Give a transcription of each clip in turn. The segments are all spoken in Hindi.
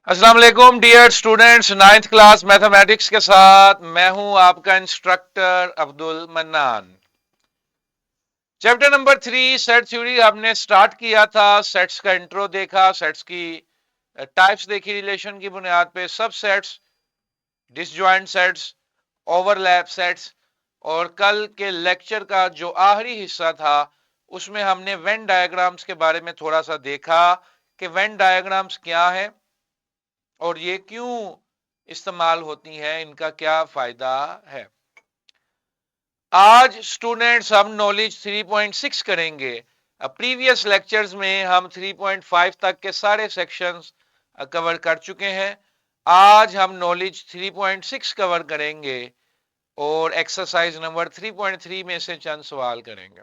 अस्सलाम वालेकुम dear students, ninth class mathematics के साथ मैं हूं आपका instructor Abdul Mannan. Chapter number 3 set theory हमने स्टार्ट किया था। सेट्स का इंट्रो देखा, सेट्स की टाइप्स देखी, रिलेशन की बुनियाद पे सब sets, disjoint sets, overlap sets, और कल के लेक्चर का जो आखिरी हिस्सा था उसमें हमने वेन डायग्राम्स के बारे में थोड़ा सा देखा कि वेन डायग्राम्स क्या है और ये क्यों इस्तेमाल होती हैं, इनका क्या फायदा है। आज स्टूडेंट्स हम नॉलेज 3.6 करेंगे। प्रीवियस लेक्चर्स में हम 3.5 तक के सारे सेक्शंस कवर कर चुके हैं। आज हम नॉलेज 3.6 कवर करेंगे और एक्सरसाइज नंबर 3.3 में से चंद सवाल करेंगे।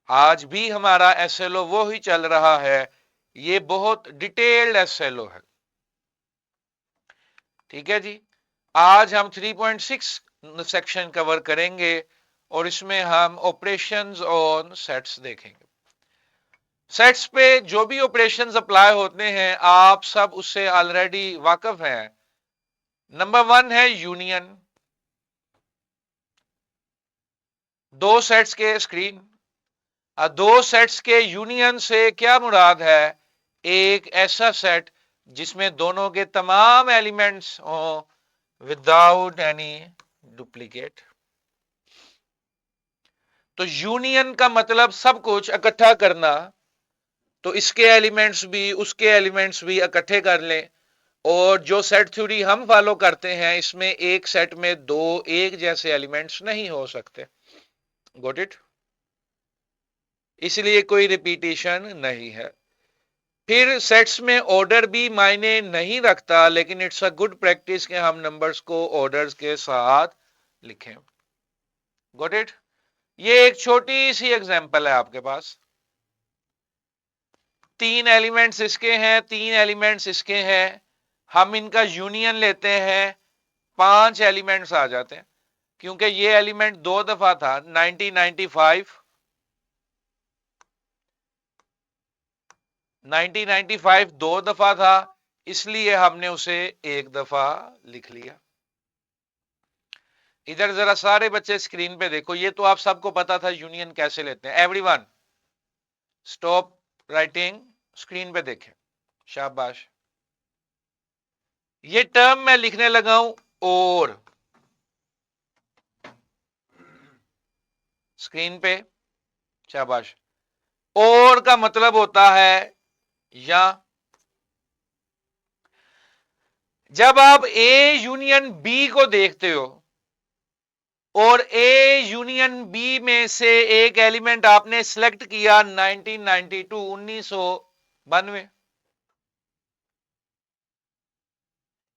आज भी हमारा एसएलओ वो ही चल रहा है। ये बहुत डिटेल्ड एसएलओ है। ठीक है जी। आज हम 3.6 सेक्शन कवर करेंगे और इसमें हम ऑपरेशंस ऑन सेट्स देखेंगे। सेट्स पे जो भी ऑपरेशंस अप्लाई होते हैं आप सब उससे ऑलरेडी वाकिफ हैं। नंबर 1 है यूनियन। दो सेट्स के स्क्रीन, दो सेट्स के यूनियन से क्या मुराद है? एक ऐसा सेट जिसमें दोनों के तमाम एलिमेंट्स हो विदाउट एनी डुप्लीकेट। तो यूनियन का मतलब सब कुछ इकट्ठा करना, तो इसके एलिमेंट्स भी उसके एलिमेंट्स भी इकट्ठे कर लें। और जो सेट थ्योरी हम फॉलो करते हैं इसमें एक सेट में दो एक जैसे एलिमेंट्स नहीं हो सकते। Got it? इसलिए कोई रिपीटेशन नहीं है। फिर सेट्स में ऑर्डर भी मायने नहीं रखता, लेकिन इट्स अ गुड प्रैक्टिस कि हम नंबर्स को ऑर्डर्स के साथ लिखें। Got it? ये एक छोटी सी एग्जांपल है आपके पास। तीन एलिमेंट्स इसके हैं, तीन एलिमेंट्स इसके हैं, हम इनका यूनियन लेते हैं, पांच एलिमेंट्स आ जाते हैं। क्योंकि ये एलिमेंट दो दफा था, 1995 दो दफा था, इसलिए हमने उसे एक दफा लिख लिया। इधर जरा सारे बच्चे स्क्रीन पे देखो। ये तो आप सबको पता था यूनियन कैसे लेते हैं। एवरीवन स्टॉप राइटिंग, स्क्रीन पे देखें। शाबाश। ये टर्म मैं लिखने लगा हूं और स्क्रीन पे। शाबाश। और का मतलब होता है या। जब आप ए यूनियन बी को देखते हो और ए यूनियन बी में से एक एलिमेंट आपने सिलेक्ट किया 1992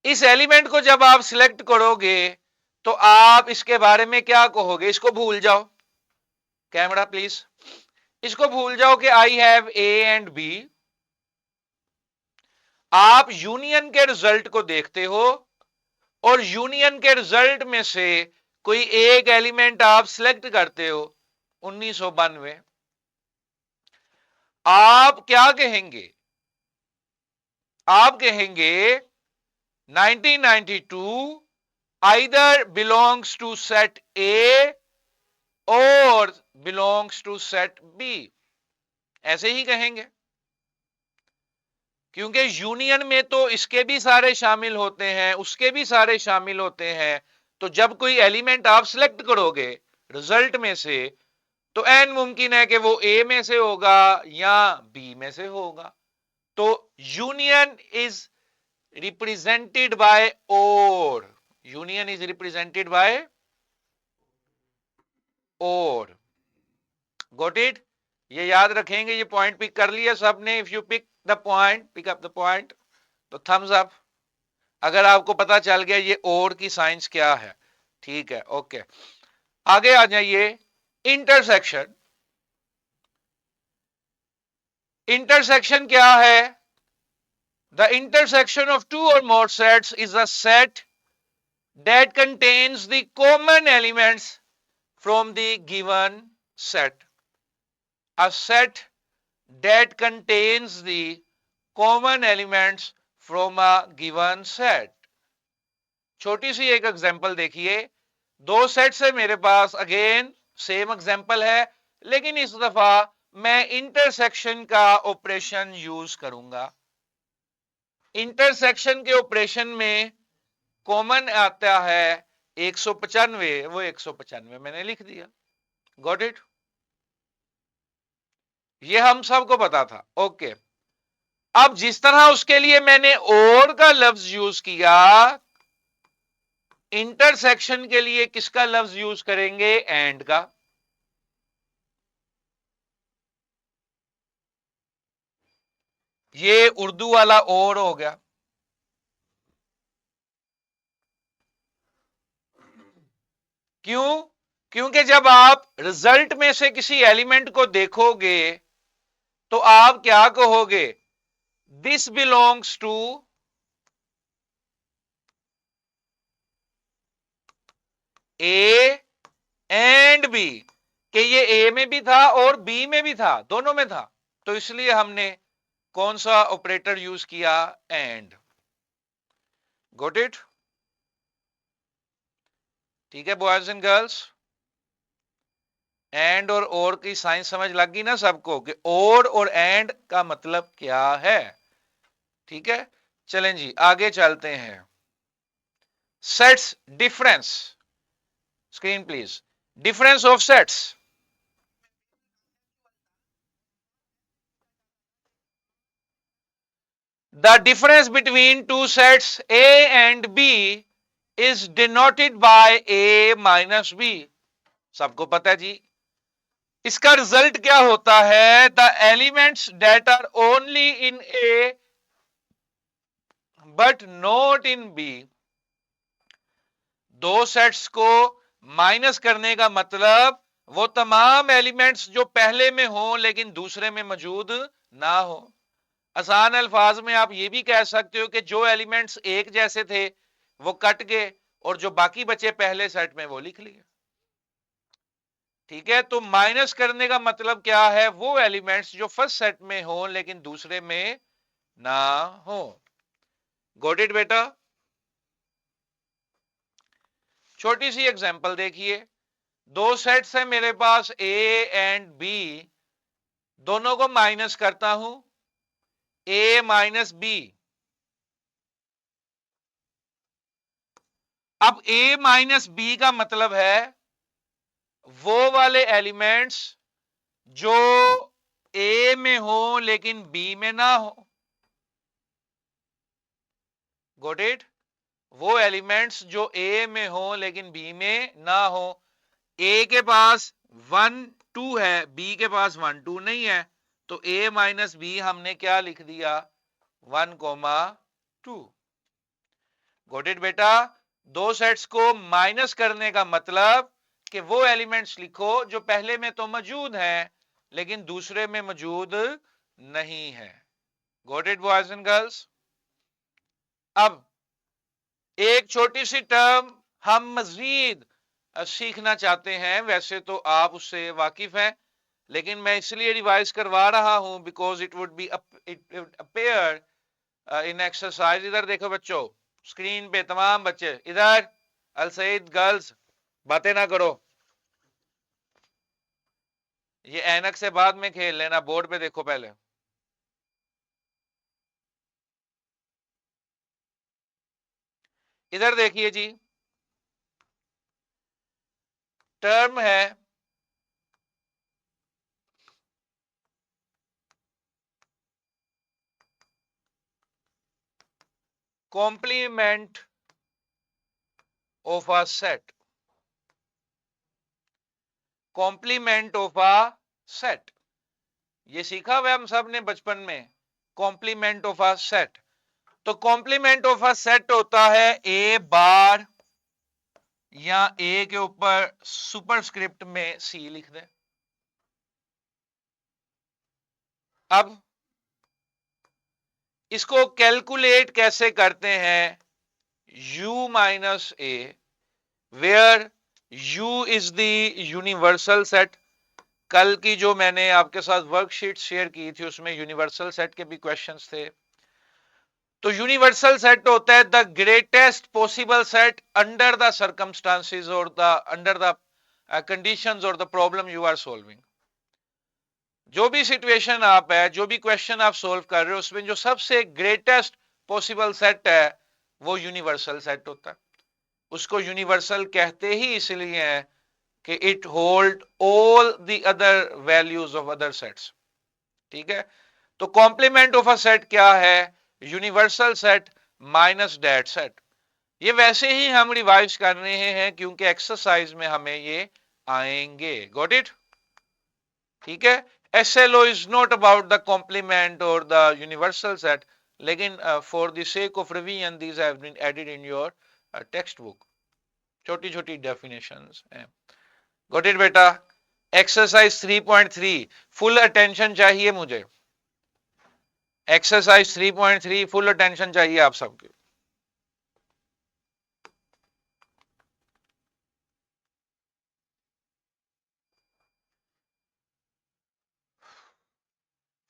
इस एलिमेंट को जब आप सिलेक्ट करोगे तो आप इसके बारे में क्या कहोगे? इसको भूल जाओ। Camera please. इसको भूल जाओ कि I have A and B. आप यूनियन के रिजल्ट को देखते हो और यूनियन के रिजल्ट में से कोई एक एलिमेंट आप सिलेक्ट करते हो 1992। आप क्या कहेंगे? आप कहेंगे 1992 either belongs to set A और बिलोंग्स टू सेट बी। ऐसे ही कहेंगे क्योंकि यूनियन में तो इसके भी सारे शामिल होते हैं, उसके भी सारे शामिल होते हैं। तो जब कोई एलिमेंट आप सिलेक्ट करोगे रिजल्ट में से तो एन मुमकिन है कि वो ए में से होगा या बी में से होगा। तो यूनियन इज रिप्रेजेंटेड बाय और। यूनियन इज रिप्रेजेंटेड बाय और। Got it? ये याद रखेंगे। ये पॉइंट पिक कर लिया सबने? If you pick the point, pick up the point, तो थम्स अप। अगर आपको पता चल गया ये और की साइंस क्या है। ठीक है, ओके। आगे आ जाइए। इंटरसेक्शन। इंटरसेक्शन क्या है? द इंटरसेक्शन ऑफ टू और more sets is a set that contains the common elements from the given set. A set that contains the common elements from a given set. छोटी सी एक एग्जांपल देखिए, दो सेट्स है मेरे पास, अगेन सेम एग्जांपल है, लेकिन इस दफा मैं इंटरसेक्शन का ऑपरेशन यूज करूंगा। इंटरसेक्शन के ऑपरेशन में कॉमन आता है 195, वो 195 मैंने लिख दिया। Got it? ये हम सबको पता था। ओके, अब जिस तरह उसके लिए मैंने और का लफ्ज यूज किया, इंटरसेक्शन के लिए किसका लफ्ज यूज करेंगे? एंड का। ये उर्दू वाला और हो गया। क्यों? क्योंकि जब आप रिजल्ट में से किसी एलिमेंट को देखोगे तो आप क्या कहोगे? This belongs to A and B, कि ये ए में भी था और बी में भी था, दोनों में था, तो इसलिए हमने कौन सा ऑपरेटर यूज किया? एंड। Got it? ठीक है बॉयज एंड गर्ल्स, एंड और की साइंस समझ लग गई ना सबको कि और एंड का मतलब क्या है? ठीक है, चलें जी आगे चलते हैं। Sets difference, screen please. Difference of sets. The difference between two sets A and B is denoted by A minus B. सबको पता है जी। इसका रिजल्ट क्या होता है? The elements that are only in A but not in B. दो सेट्स को माइनस करने का मतलब वो तमाम एलिमेंट्स जो पहले में हो लेकिन दूसरे में मौजूद ना हो। आसान अल्फाज में आप ये भी कह सकते हो कि जो एलिमेंट्स एक जैसे थे वो कट गए और जो बाकी बचे पहले सेट में वो लिख लिए। ठीक है, तो माइनस करने का मतलब क्या है? वो एलिमेंट्स जो फर्स्ट सेट में हो लेकिन दूसरे में ना हो। गॉट इट बेटा? छोटी सी एग्जांपल देखिए, दो सेट्स हैं मेरे पास ए एंड बी, दोनों को माइनस करता हूं, ए माइनस बी। अब ए माइनस बी का मतलब है वो वाले एलिमेंट्स जो ए में हो लेकिन बी में ना हो। Got it? वो एलिमेंट्स जो ए में हो लेकिन बी में ना हो। ए के पास 1 2 है, बी के पास 1 2 नहीं है, तो ए माइनस बी हमने क्या लिख दिया? 1 2। गॉट इट बेटा? दो सेट्स को माइनस करने का मतलब कि वो एलिमेंट्स लिखो जो पहले में तो मौजूद हैं लेकिन दूसरे में मौजूद नहीं है। Got it boys and girls? अब एक छोटी सी टर्म हम मजीद सीखना चाहते हैं, वैसे तो आप उससे वाकिफ हैं लेकिन मैं इसलिए रिवाइज करवा रहा हूं because it would be appear in exercise. इधर देखो बच्चों, स्क्रीन पे तमाम बच्चे इधर, अल सईद गर्ल्स बातें ना करो, ये ऐनक से बाद में खेल लेना, बोर्ड पे देखो पहले। इधर देखिए जी, टर्म है complement of a set. Complement of a set, ये सीखा हुआ हम सब ने बचपन में, कॉम्प्लीमेंट ऑफ अ सेट। तो कॉम्प्लीमेंट ऑफ अ सेट होता है ए बार, या ए के ऊपर सुपरस्क्रिप्ट में सी लिख दें। अब इसको कैलकुलेट कैसे करते हैं? u minus A, where u is the universal set. कल की जो मैंने आपके साथ वर्कशीट शेयर की थी उसमें यूनिवर्सल सेट के भी क्वेश्चंस थे। तो यूनिवर्सल सेट होता है the greatest possible set under the circumstances और द अंडर द कंडीशंस और the problem you are solving. जो भी सिचुएशन आप है, जो भी क्वेश्चन आप सोल्व कर रहे हो, उसमें जो सबसे ग्रेटेस्ट पॉसिबल सेट है वो यूनिवर्सल सेट होता है। उसको यूनिवर्सल कहते ही इसलिए है कि it hold all the other values of other sets. ठीक है, तो कॉम्प्लीमेंट ऑफ अ सेट क्या है? Universal set minus that set. ये वैसे ही हम रिवाइज कर रहे हैं क्योंकि एक्सरसाइज में हमें ये आएंगे। Got it? ठीक है, SLO is not about the complement और द यूनिवर्सल सेट, लेकिन for the sake of revision these have been added in your textbook. छोटी छोटी डेफिनेशंस हैं। गॉट इट बेटा? एक्सरसाइज 3.3 फुल अटेंशन चाहिए मुझे। एक्सरसाइज 3.3 फुल अटेंशन चाहिए आप सबके।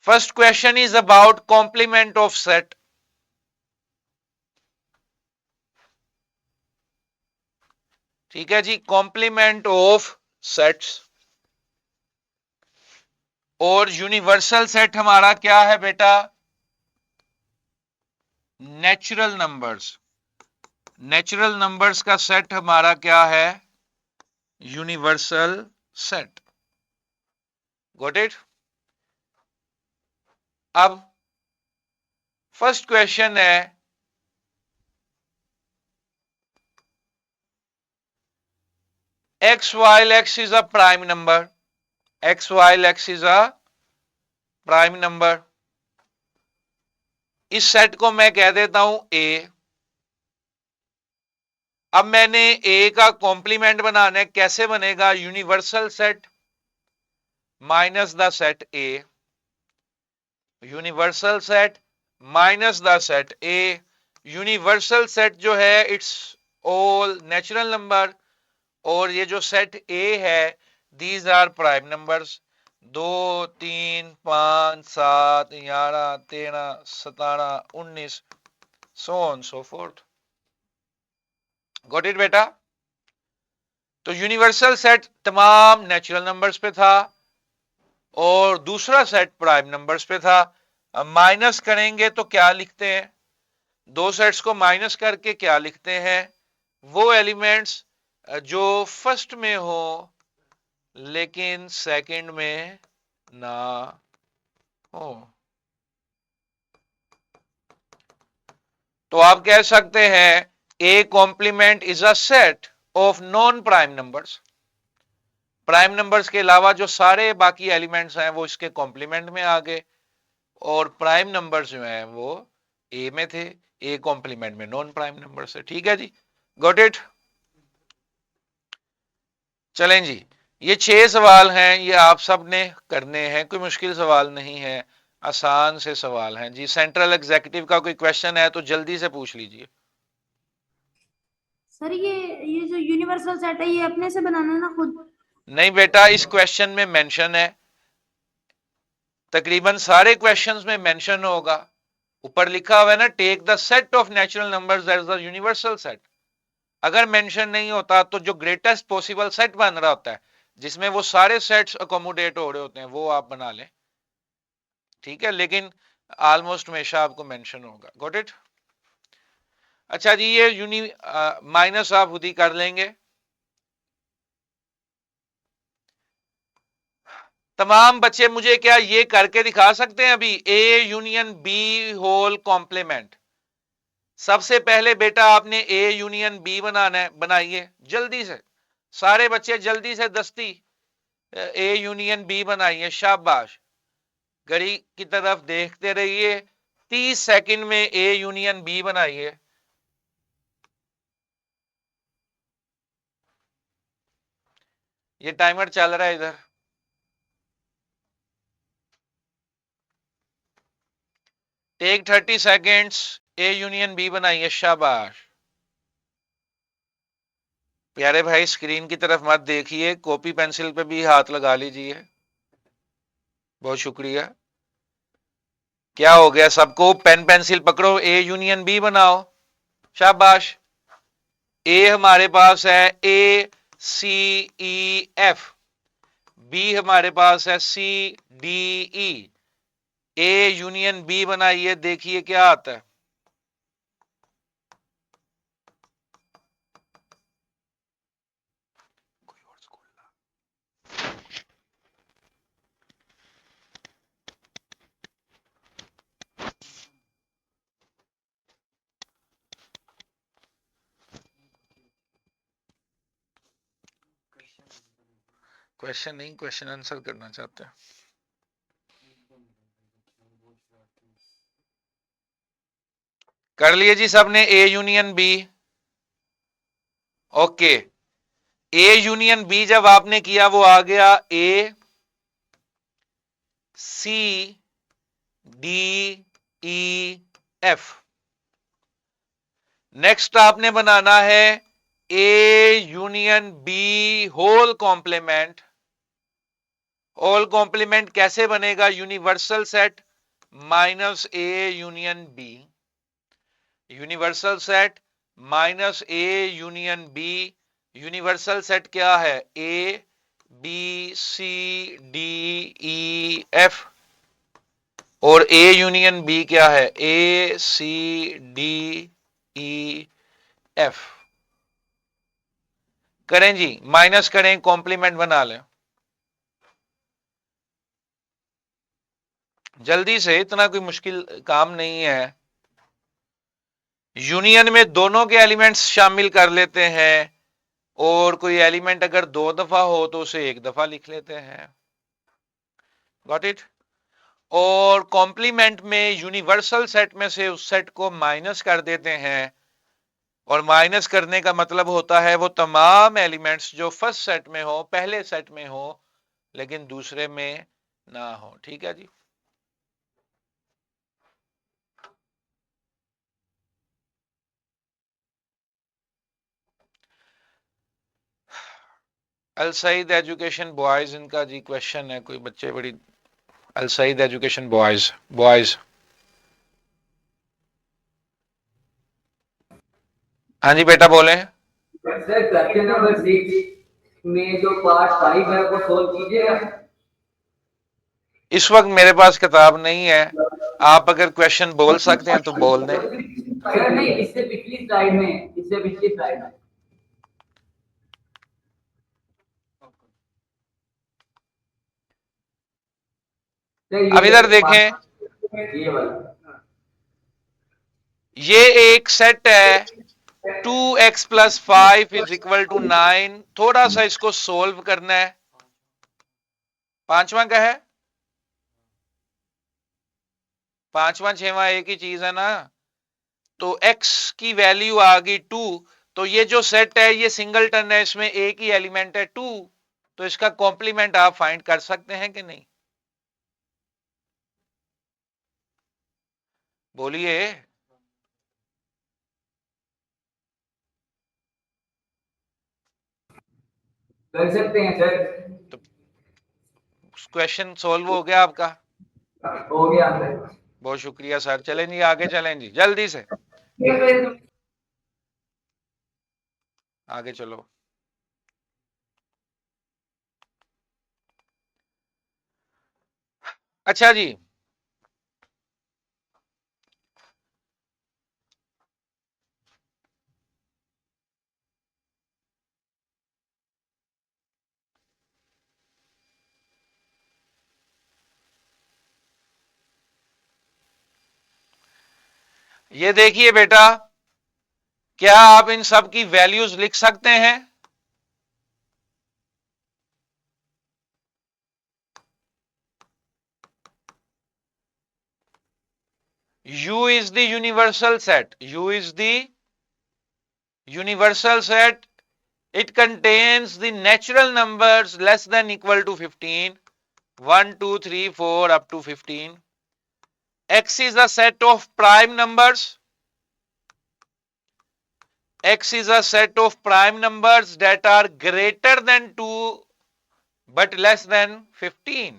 First question is about complement of set. ठीक है जी, कॉम्प्लीमेंट ऑफ सेट्स। और यूनिवर्सल सेट हमारा क्या है बेटा? Natural numbers. नेचुरल नंबर्स का सेट हमारा क्या है? Universal set. Got it? अब फर्स्ट क्वेश्चन है, x while x is a prime number. X while x is a prime number. इस सेट को मैं कह देता हूं ए। अब मैंने ए का कॉम्प्लीमेंट बनाना है, कैसे बनेगा? Universal set minus the set A. Universal set minus the set A. Universal set जो है इट्स ऑल नेचुरल नंबर, और ये जो सेट ए है these are prime numbers. 2, 3, 5, 7, 11, 13, 17, 19, so on so forth. Got it बेटा? तो यूनिवर्सल सेट तमाम नेचुरल नंबर्स पे था और दूसरा सेट प्राइम नंबर्स पे था। अब माइनस करेंगे तो क्या लिखते हैं? दो सेट्स को माइनस करके क्या लिखते हैं? वो एलिमेंट्स जो फर्स्ट में हो लेकिन सेकंड में ना हो। तो आप कह सकते हैं A complement is a set of non prime numbers. Prime numbers के अलावा जो सारे बाकी एलिमेंट्स हैं वो इसके कॉम्प्लीमेंट में आ गए, और प्राइम नंबर्स जो हैं वो ए में थे। ए कॉम्प्लीमेंट में नॉन प्राइम नंबर से। ठीक है जी, गॉट इट? चलें जी, ये 6 सवाल हैं, ये आप सब ने करने हैं, कोई मुश्किल सवाल नहीं है, आसान से सवाल हैं जी। सेंट्रल एग्जीक्यूटिव का कोई क्वेश्चन है तो जल्दी से पूछ लीजिए। सर ये जो यूनिवर्सल सेट है ये अपने से बनाना है ना खुद? नहीं बेटा, इस क्वेश्चन में मेंशन है, तकरीबन सारे क्वेश्चंस में मेंशन होगा। ऊपर लिखा हुआ है ना, take the set of natural numbers that is the universal set. अगर मेंशन नहीं होता तो जो ग्रेटेस्ट पॉसिबल सेट बन रहा होता है जिसमें वो सारे सेट्स अकोमोडेट हो रहे होते हैं वो आप बना लें। ठीक है, लेकिन ऑलमोस्ट हमेशा आपको मेंशन होगा। Got it? अच्छा जी, ये माइनस आप खुद ही कर लेंगे। तमाम बच्चे मुझे क्या ये करके दिखा सकते हैं अभी? A union B whole complement. सबसे पहले बेटा आपने ए यूनियन बी बनाना है, बनाइए जल्दी से। सारे बच्चे जल्दी से दस्ती ए यूनियन बी बनाइए। शाबाश, घड़ी की तरफ देखते रहिए। 30 सेकंड में ए यूनियन बी बनाइए। ये टाइमर चल रहा है इधर। Take 30 seconds, A union B बनाइए। शाबाश प्यारे भाई, स्क्रीन की तरफ मत देखिए, कॉपी पेंसिल पे भी हाथ लगा लीजिए। बहुत शुक्रिया। क्या हो गया सबको? पेन पेंसिल पकड़ो, ए यूनियन बी बनाओ। शाबाश। ए हमारे पास है A C E F, B हमारे पास है C D E. A union B बनाइए, देखिए क्या आता है। क्वेश्चन नहीं, क्वेश्चन आंसर करना चाहते हैं। कर लिए जी सबने A union B? Okay, A union B जब आपने किया वो आ गया A C D E F. Next आपने बनाना है A union B whole complement. Whole complement कैसे बनेगा? Universal set minus A union B, universal set minus A union B. Universal set क्या है? A B C D E F. और ए यूनियन बी क्या है? A C D E F. करें जी, माइनस करें, कॉम्प्लीमेंट बना लें जल्दी से, इतना कोई मुश्किल काम नहीं है। यूनियन में दोनों के एलिमेंट्स शामिल कर लेते हैं, और कोई एलिमेंट अगर 2 दफा हो तो उसे 1 दफा लिख लेते हैं। Got it? और कॉम्प्लीमेंट में यूनिवर्सल सेट में से उस सेट को माइनस कर देते हैं, और माइनस करने का मतलब होता है वो तमाम एलिमेंट्स जो फर्स्ट सेट में हो, पहले सेट में हो लेकिन दूसरे में ना हो। ठीक है जी। अल सईद एजुकेशन बॉयज, इनका जी क्वेश्चन है, कोई बच्चे बड़ी। अल सईद एजुकेशन बॉयज, बॉयज। हाँ जी बेटा बोले। सर क्वेश्चन नंबर 6 में जो पार्ट 5 है वो सोल्व कीजिएगा। इस वक्त मेरे पास किताब नहीं है, आप अगर क्वेश्चन बोल सकते हैं तो बोल दें। सर नहीं, इससे पिछली स्लाइड में, इससे पिछली स्लाइड में। अब इधर देखें, ये वाला, ये एक सेट है 2x plus 5 is equal to 9। थोड़ा सा इसको सोल्व करना है। पांचवा का है, पांचवा छठवां एक ही चीज है ना। तो x की वैल्यू आ गई 2, तो ये जो सेट है ये सिंगलटन है, इसमें एक ही एलिमेंट है 2, तो इसका कॉम्प्लीमेंट आप फाइंड कर सकते हैं कि नहीं? बोलिए। कर सकते हैं सर। तो क्वेश्चन सोल्व हो गया आपका? हो गया सर। बहुत शुक्रिया सर। चलें जी, आगे चलें जी, जल्दी से आगे चलो। अच्छा जी, ये देखिए बेटा, क्या आप इन सब की वैल्यूज लिख सकते हैं? U is the universal set. U is the universal set. It contains the natural numbers less than equal to 15. 1, 2, 3, 4 up to 15. X is a set of prime numbers. X is a set of prime numbers that are greater than 2 but less than 15.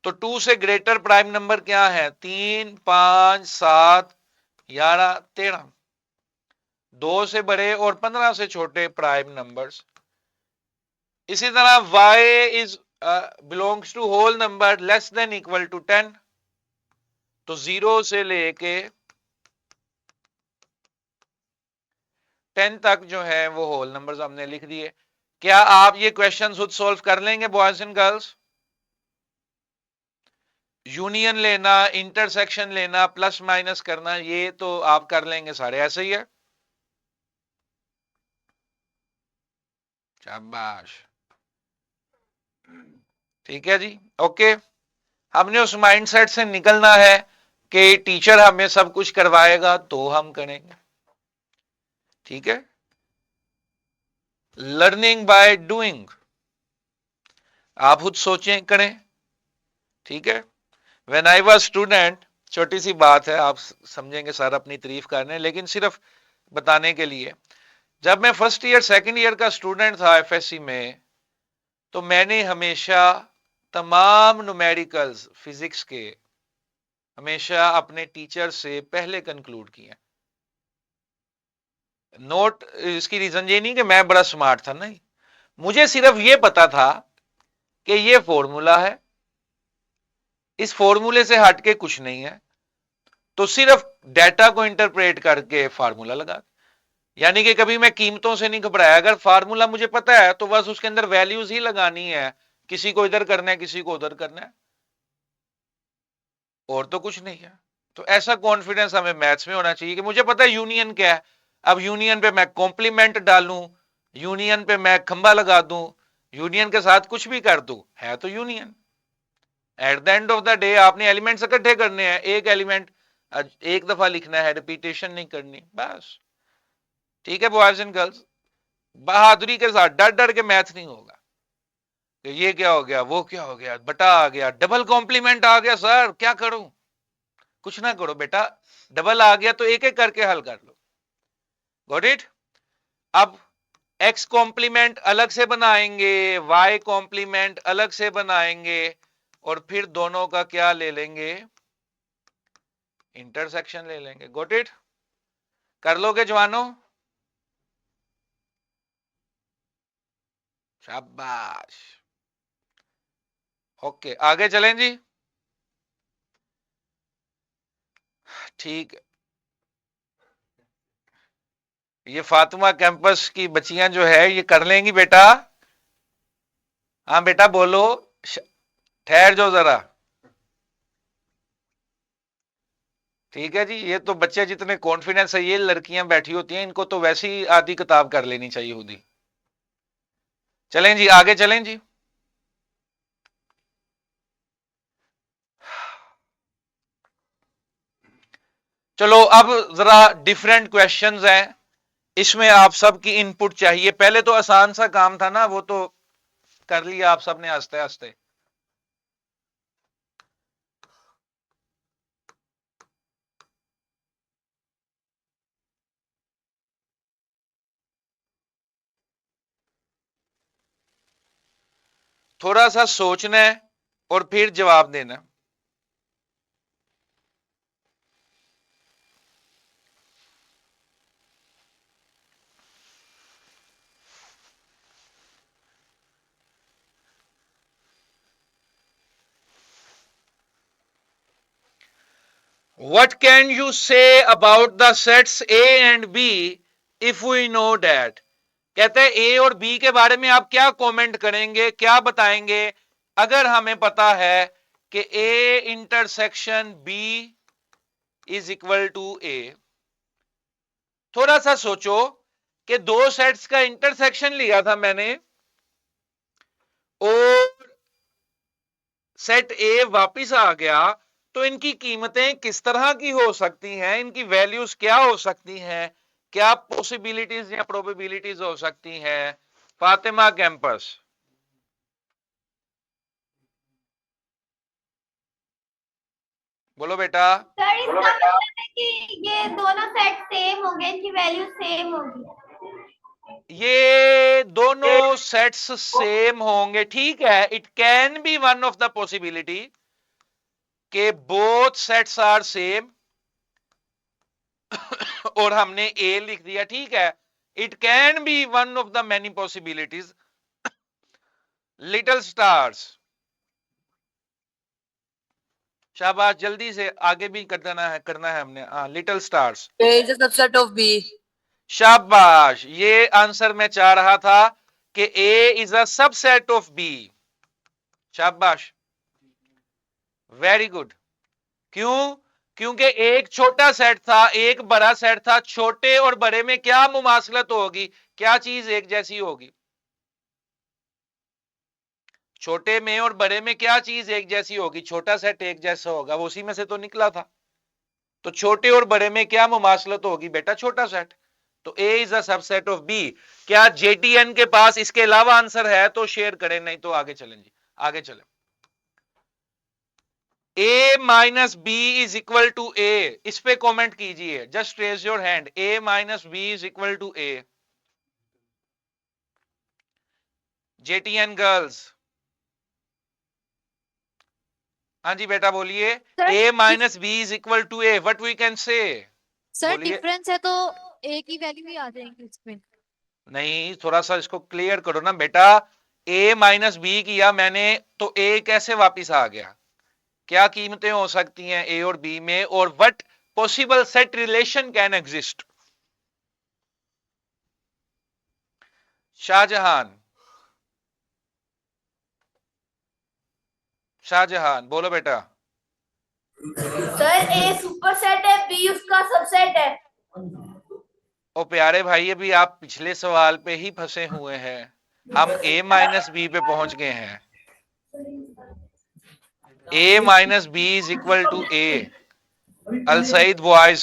तो 2 से ग्रेटर प्राइम नंबर क्या है? 3, 5, 7, 11, 13। 2 से बड़े और 15 से छोटे प्राइम नंबर्स। इसी तरह y is belongs to whole number less than equal to 10। तो 0 से लेके 10 तक जो है वो होल नंबर्स हमने लिख दिए। क्या आप ये क्वेश्चन खुद सॉल्व कर लेंगे बॉयज एंड गर्ल्स? यूनियन लेना, इंटरसेक्शन लेना, प्लस माइनस करना, ये तो आप कर लेंगे सारे, ऐसे ही है। शाबाश, ठीक है जी, ओके। हमने उस माइंडसेट से निकलना है कि टीचर हमें सब कुछ करवाएगा तो हम करेंगे, ठीक है। लर्निंग बाय डूइंग, आप खुद सोचें, करें, ठीक है। व्हेन आई वाज स्टूडेंट, छोटी सी बात है, आप समझेंगे सर अपनी तारीफ कर रहे हैं, लेकिन सिर्फ बताने के लिए। जब मैं फर्स्ट ईयर सेकंड ईयर का स्टूडेंट था एफएससी में, तो मैंने हमेशा तमाम न्यूमेरिकल्स फिजिक्स के हमेशा अपने टीचर से पहले कंक्लूड किया। नोट, इसकी रीजन ये नहीं कि मैं बड़ा स्मार्ट था, नहीं, मुझे सिर्फ ये पता था कि ये फॉर्मूला है, इस फॉर्मूले से हटके कुछ नहीं है, तो सिर्फ डेटा को इंटरप्रेट करके फार्मूला लगा। यानी कि कभी मैं कीमतों से नहीं घबराया। अगर फार्मूला मुझे पता है तो बस उसके अंदर वैल्यूज ही लगानी है, किसी को इधर करना है, किसी को उधर करना है, और तो कुछ नहीं है। तो ऐसा कॉन्फिडेंस हमें मैथ्स में होना चाहिए कि मुझे पता है यूनियन क्या है। अब यूनियन पे मैं कॉम्प्लीमेंट डालूं, यूनियन पे मैं खंबा लगा दूं, यूनियन के साथ कुछ भी कर दूं, है तो union. At the end of the day आपने एलिमेंट्स इकट्ठे करने हैं, एक एलिमेंट एक दफा लिखना है, रिपीटेशन नहीं करनी, बस, ठीक है बॉयज एंड गर्ल्स। बहादुरी के साथ, डर डर के मैथ नहीं होगा कि ये क्या हो गया, वो क्या हो गया, बटा आ गया, डबल कॉम्प्लीमेंट आ गया, सर क्या करूं? कुछ ना करो बेटा, डबल आ गया तो एक एक करके हल कर लो। Got it? अब x कॉम्प्लीमेंट अलग से बनाएंगे, y कॉम्प्लीमेंट अलग से बनाएंगे, और फिर दोनों का क्या ले लेंगे? इंटरसेक्शन ले लेंगे। Got it? कर लोगे जवानों? शाबाश, ओके, आगे चलें जी। ठीक, ये फातिमा कैंपस की बच्चियां जो है ये कर लेंगी बेटा? हाँ बेटा बोलो, ठहर जाओ जरा, ठीक है जी। ये तो बच्चे जितने कॉन्फिडेंस है, ये लड़कियां बैठी होती हैं, इनको तो वैसे ही आधी किताब कर लेनी चाहिए खुद ही। चलें जी, आगे चलें जी। चलो अब जरा डिफरेंट क्वेश्चंस हैं, इसमें आप सबकी इनपुट चाहिए। पहले तो आसान सा काम था ना, वो तो कर लिया आप सबने आस्ते आस्ते। थोड़ा सा सोचना है और फिर जवाब देना। What can you say about the sets A and B if we know that? कहते हैं ए और बी के बारे में आप क्या कमेंट करेंगे, क्या बताएंगे अगर हमें पता है कि A intersection B is equal to A. थोड़ा सा सोचो कि दो सेट्स का इंटरसेक्शन लिया था मैंने और सेट ए वापिस आ गया, तो इनकी कीमतें किस तरह की हो सकती हैं, इनकी वैल्यूज क्या हो सकती हैं, क्या पॉसिबिलिटीज या प्रोबेबिलिटीज हो सकती हैं? फातिमा कैंपस, बोलो बेटा। सर इसका मतलब है कि ये दोनों सेट सेम हो गए, इनकी वैल्यू सेम होगी। ये दोनों सेट्स सेम होंगे, ठीक है, it can be one of the possibility, कि बोथ सेट्स आर सेम और हमने ए लिख दिया, ठीक है, it can be one of the many possibilities. Little stars, शाबाश, जल्दी से आगे भी करना है हमने। Little stars, A is a subset of B. शाबाश, ये आंसर मैं चाह रहा था कि A is a subset of B. शाबाश, वेरी गुड। क्यों? क्योंकि एक छोटा सेट था, एक बड़ा सेट था। छोटे और बड़े में क्या मुमासलत होगी, क्या चीज एक जैसी होगी? छोटे में और बड़े में क्या चीज एक जैसी होगी? छोटा सेट एक जैसा होगा, वो उसी में से तो निकला था। तो छोटे और बड़े में क्या मुमासलत होगी बेटा? छोटा सेट। तो A is a subset of B. क्या जेटीएन के पास इसके अलावा आंसर है तो शेयर करें, नहीं तो आगे चलें जी, आगे चलें। a minus B is equal to A, इस पे कमेंट कीजिए, just raise your hand. a minus B is equal to A. JTN girls, हाँ जी बेटा बोलिए। Sir, a minus B is equal to A, what we can say? Sir बोलिए। डिफरेंस है तो ए की वैल्यू ही आ जाएगी इसमें। नहीं, थोड़ा सा इसको क्लियर करो ना बेटा। a माइनस बी किया मैंने तो a कैसे वापिस आ गया? क्या कीमतें हो सकती हैं ए और बी में, और what possible set relation can exist? Shah Jahan, Shah Jahan बोलो बेटा। सर ए सुपर सेट है, बी उसका सबसेट है। ओ प्यारे भाई, अभी आप पिछले सवाल पे ही फंसे हुए हैं। हम a माइनस बी पे पहुंच गए हैं। a minus B is equal to A. Al Saeed boys,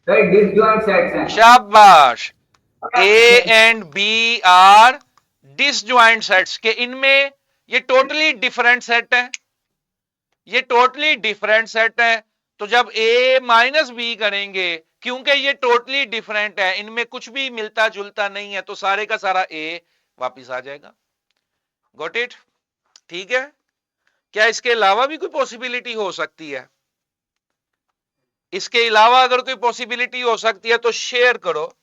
sir disjoint sets हैं। शाबाश। a and b are disjoint sets के इनमें ये टोटली डिफरेंट सेट है, ये टोटली डिफरेंट सेट है। तो जब a माइनस बी करेंगे, क्योंकि ये टोटली डिफरेंट है, इनमें कुछ भी मिलता जुलता नहीं है, तो सारे का सारा a वापिस आ जाएगा। Got it? ठीक है। क्या इसके अलावा भी कोई पॉसिबिलिटी हो सकती है? इसके अलावा अगर कोई पॉसिबिलिटी हो सकती है तो शेयर करो।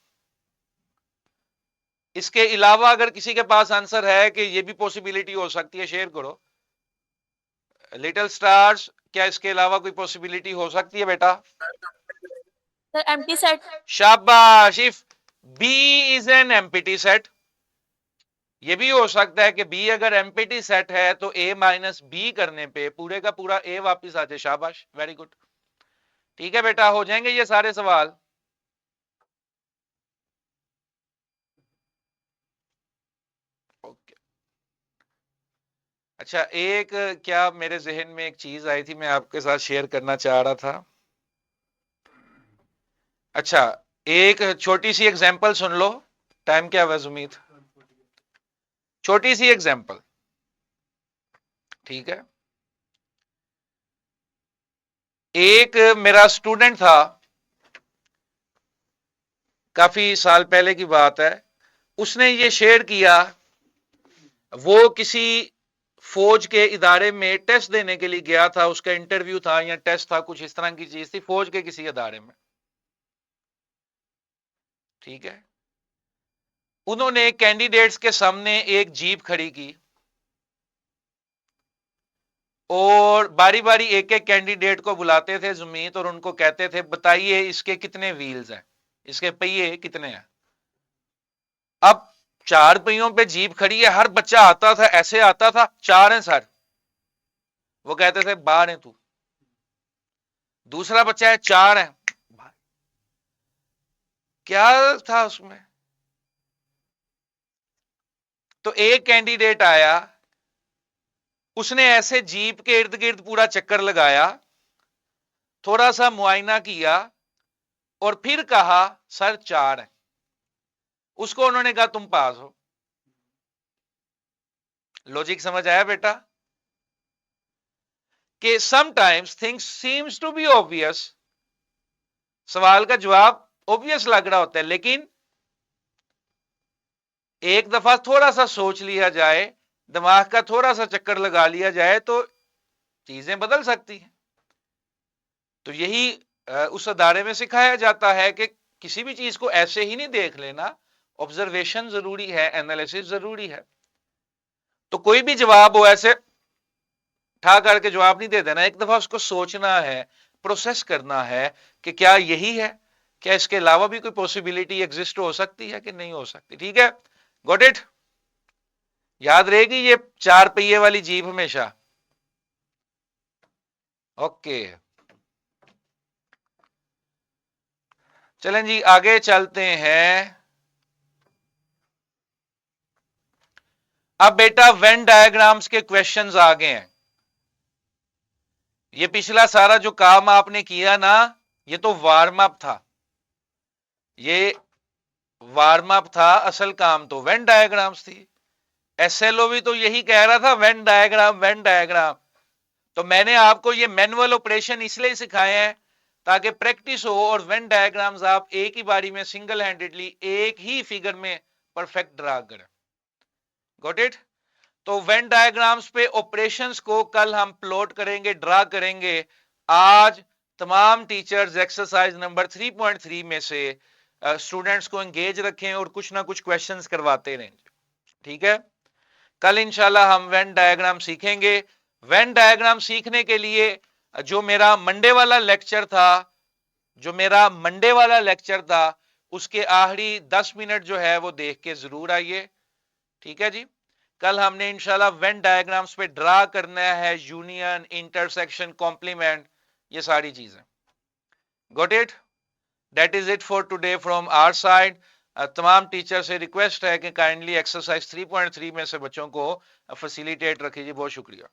इसके अलावा अगर किसी के पास आंसर है कि ये भी पॉसिबिलिटी हो सकती है, शेयर करो। लिटिल स्टार्स, क्या इसके अलावा कोई पॉसिबिलिटी हो सकती है बेटा? Sir, empty set. शाबाश। If B is an empty set, ये भी हो सकता है कि बी अगर एम्प्टी सेट है तो a माइनस बी करने पे पूरे का पूरा a वापिस आ जाए। शाबाश, वेरी गुड। ठीक है बेटा, हो जाएंगे ये सारे सवाल। ओके, अच्छा, एक क्या मेरे जहन में एक चीज आई थी, मैं आपके साथ शेयर करना चाह रहा था। अच्छा, एक छोटी सी एग्जांपल सुन लो। टाइम क्या हुआ उम्मीद? छोटी सी एग्जांपल, ठीक है। एक मेरा स्टूडेंट था, काफी साल पहले की बात है, उसने ये शेयर किया, वो किसी फौज के इदारे में टेस्ट देने के लिए गया था, उसका इंटरव्यू था या टेस्ट था, कुछ इस तरह की चीज थी, फौज के किसी इदारे में, ठीक है। उन्होंने कैंडिडेट्स के सामने एक जीप खड़ी की और बारी बारी एक एक कैंडिडेट को बुलाते थे जुमीत, और उनको कहते थे बताइए इसके कितने व्हील्स हैं, इसके पहिए कितने हैं। अब 4 पहियों पे जीप खड़ी है, हर बच्चा आता था, ऐसे आता था, 4 हैं सर। वो कहते थे 12 हैं तू। दूसरा बच्चा है 4 हैं। क्या था उसमें? तो एक कैंडिडेट आया, उसने ऐसे जीप के इर्द गिर्द पूरा चक्कर लगाया, थोड़ा सा मुआयना किया और फिर कहा सर 4 है। उसको उन्होंने कहा तुम पास हो। लॉजिक समझ आया बेटा? कि sometimes things seems to be obvious, सवाल का जवाब ऑब्वियस लग रहा होता है, लेकिन एक दफा थोड़ा सा सोच लिया जाए, दिमाग का थोड़ा सा चक्कर लगा लिया जाए तो चीजें बदल सकती हैं। तो यही उस अदारे में सिखाया जाता है कि किसी भी चीज को ऐसे ही नहीं देख लेना, ऑब्जर्वेशन जरूरी है, एनालिसिस जरूरी है। तो कोई भी जवाब हो ऐसे ठा करके जवाब नहीं दे देना, एक दफा उसको सोचना है, प्रोसेस करना है कि क्या यही है, क्या इसके अलावा भी कोई पॉसिबिलिटी एग्जिस्ट हो सकती है कि नहीं हो सकती। ठीक है, गॉट इट। याद रहेगी ये 4 पहिए वाली जीप हमेशा। ओके, चलें जी आगे चलते हैं। अब बेटा वेन डायग्राम्स के क्वेश्चंस आ गए हैं। ये पिछला सारा जो काम आपने किया ना, ये तो वार्म अप था, ये वार्म अप था, असल काम तो वेन डायग्राम्स थी। एसएलओ भी तो यही कह रहा था, वेन डायग्राम वेन डायग्राम। तो मैंने आपको ये मैनुअल ऑपरेशन इसलिए सिखाए हैं ताकि प्रैक्टिस हो और वेन डायग्राम्स आप एक ही बारी में सिंगल हैंडेडली एक ही फिगर में परफेक्ट ड्रा करें। Got it. तो वेन डायग्राम्स पे ऑपरेशंस को कल हम प्लॉट करेंगे, ड्रा करेंगे। आज तमाम टीचर्स एक्सरसाइज नंबर 3.3 में से स्टूडेंट्स को एंगेज रखें और कुछ ना कुछ क्वेश्चंस करवाते रहेंगे। ठीक है, कल इंशाल्लाह हम वेन डायग्राम सीखेंगे। वेन डायग्राम सीखने के लिए जो मेरा मंडे वाला लेक्चर था, उसके आखिरी 10 मिनट जो है वो देख के जरूर आइए। ठीक है जी, कल हमने इंशाल्लाह वेन डायग्राम्स पे ड्रा करना है, यूनियन, इंटरसेक्शन, कॉम्प्लीमेंट, ये सारी चीजें। Got it. That is it for today from our side. तमाम टीचर से रिक्वेस्ट है कि काइंडली एक्सरसाइज 3.3 में से बच्चों को फैसिलिटेट रखिए। बहुत शुक्रिया।